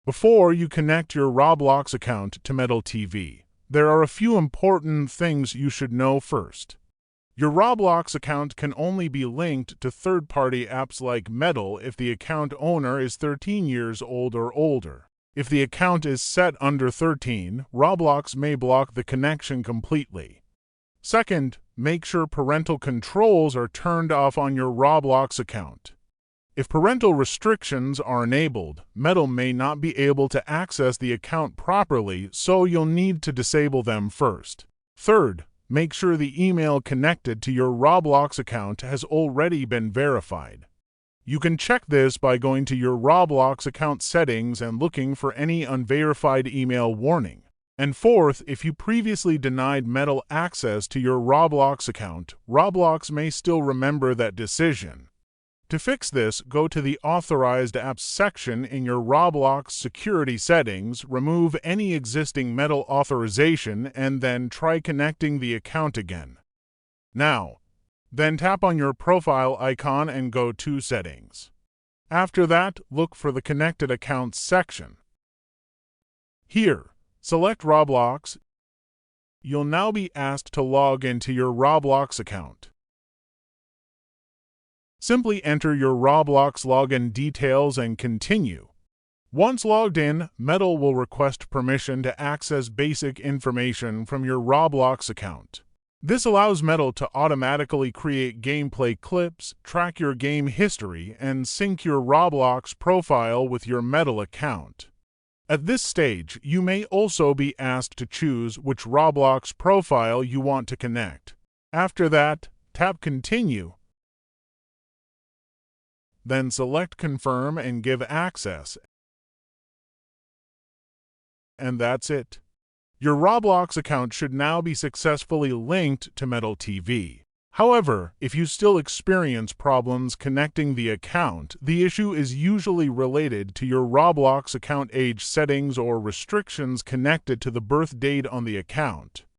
Before you connect your Roblox account to Medal TV, there are a few important things you should know first. Your Roblox account can only be linked to third-party apps like Medal if the account owner is 13 years old or older. If the account is set under 13, Roblox may block the connection completely. Second, make sure parental controls are turned off on your Roblox account. If parental restrictions are enabled, Medal may not be able to access the account properly, so you'll need to disable them first. Third, make sure the email connected to your Roblox account has already been verified. You can check this by going to your Roblox account settings and looking for any unverified email warning. And fourth, if you previously denied Medal access to your Roblox account, Roblox may still remember that decision. To fix this, go to the Authorized Apps section in your Roblox security settings, remove any existing Medal authorization, and then try connecting the account again. Then tap on your profile icon and go to Settings. After that, look for the Connected Accounts section. Here, select Roblox. You'll now be asked to log into your Roblox account. Simply enter your Roblox login details and continue. Once logged in, Medal will request permission to access basic information from your Roblox account. This allows Medal to automatically create gameplay clips, track your game history, and sync your Roblox profile with your Medal account. At this stage, you may also be asked to choose which Roblox profile you want to connect. After that, tap Continue. Then select Confirm and give access. And that's it. Your Roblox account should now be successfully linked to Medal TV. However, if you still experience problems connecting the account, the issue is usually related to your Roblox account age settings or restrictions connected to the birth date on the account.